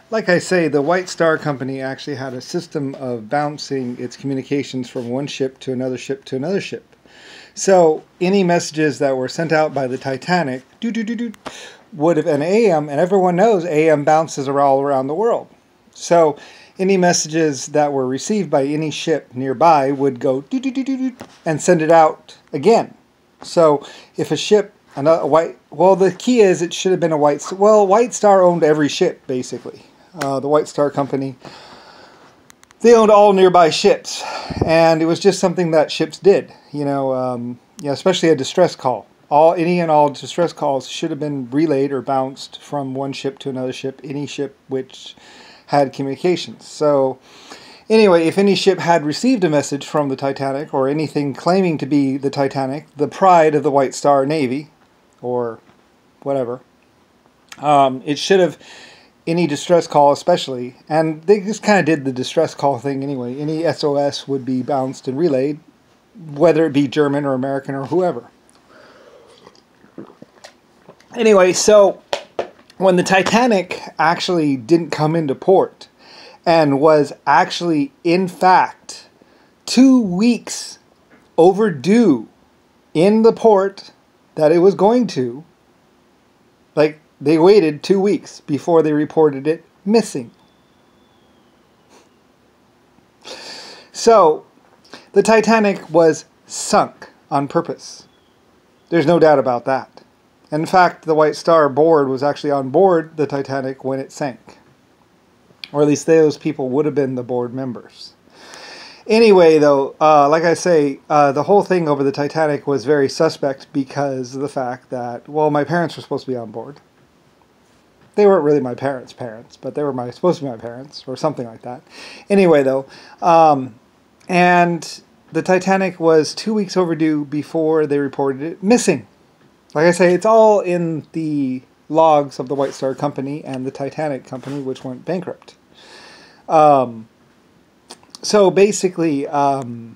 Like I say, the White Star Company actually had a system of bouncing its communications from one ship to another ship to another ship. So any messages that were sent out by the Titanic would have an AM, and everyone knows AM bounces all around the world. So any messages that were received by any ship nearby would go and send it out again. So if a ship, the key is it should have been a White Star owned every ship, basically. The White Star Company, they owned all nearby ships, and it was just something that ships did, especially a distress call. Any and all distress calls should have been relayed or bounced from one ship to another ship, any ship which had communications. So anyway, if any ship had received a message from the Titanic, or anything claiming to be the Titanic, the pride of the White Star Navy, or whatever, it should have, any distress call especially, and they just kind of did the distress call thing anyway, any SOS would be bounced and relayed, whether it be German or American or whoever. Anyway, so when the Titanic actually didn't come into port and was actually, in fact, 2 weeks overdue in the port that it was going to, they waited 2 weeks before they reported it missing. So, the Titanic was sunk on purpose. There's no doubt about that. In fact, the White Star board was actually on board the Titanic when it sank. Or at least those people would have been the board members. Anyway, though, like I say, the whole thing over the Titanic was very suspect because of the fact that, my parents were supposed to be on board. They weren't really my parents' parents, but they were supposed to be my parents, or something like that. Anyway, though, and the Titanic was 2 weeks overdue before they reported it missing. Like I say, it's all in the logs of the White Star Company and the Titanic Company, which went bankrupt. So basically, the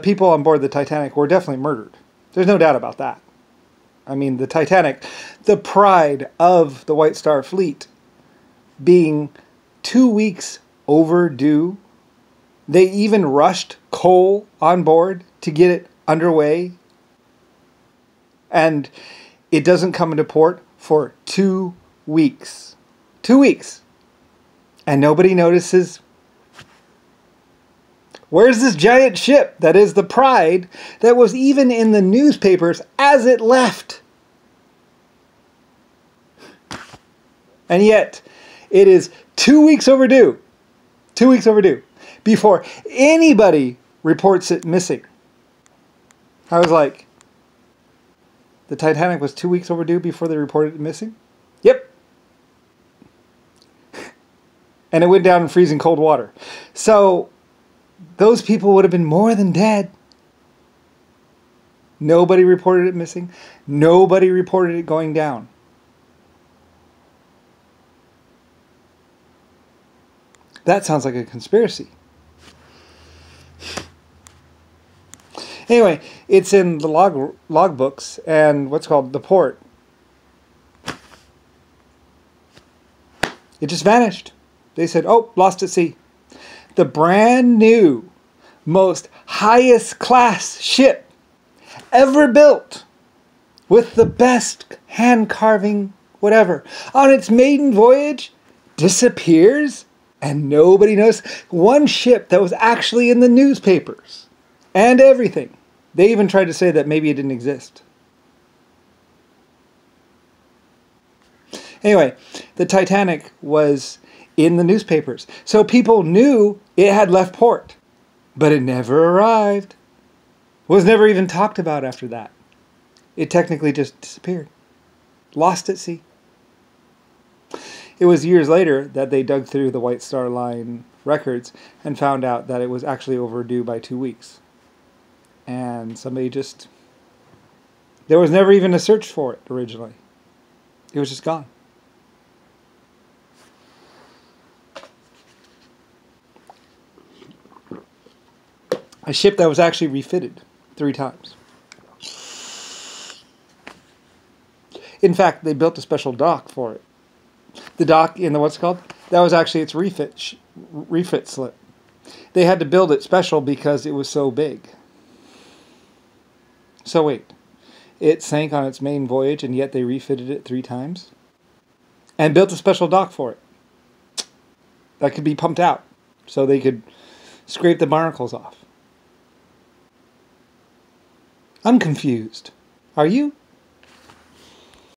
people on board the Titanic were definitely murdered. There's no doubt about that. I mean, the Titanic, the pride of the White Star Fleet, being 2 weeks overdue. They even rushed coal on board to get it underway. And it doesn't come into port for 2 weeks. 2 weeks. And nobody notices. Where's this giant ship that is the Pride that was even in the newspapers as it left? And yet, it is 2 weeks overdue. 2 weeks overdue. Before anybody reports it missing. I was like, the Titanic was 2 weeks overdue before they reported it missing? Yep. And it went down in freezing cold water. So, those people would have been more than dead. Nobody reported it missing. Nobody reported it going down. That sounds like a conspiracy. Anyway, it's in the log books and what's called the port. It just vanished. They said, oh, lost at sea. The brand new, most highest class ship ever built with the best hand carving, whatever, on its maiden voyage, disappears and nobody knows. One ship that was actually in the newspapers and everything. They even tried to say that maybe it didn't exist. Anyway, the Titanic was in the newspapers. So people knew it had left port. But it never arrived. Was never even talked about after that. It technically just disappeared. Lost at sea. It was years later that they dug through the White Star Line records and found out that it was actually overdue by 2 weeks. And somebody just... There was never even a search for it originally. It was just gone. A ship that was actually refitted 3 times. In fact, they built a special dock for it. The dock in the what's it called? That was actually its refit slip. They had to build it special because it was so big. So wait, it sank on its main voyage and yet they refitted it 3 times? And built a special dock for it. That could be pumped out so they could scrape the barnacles off. I'm confused. Are you?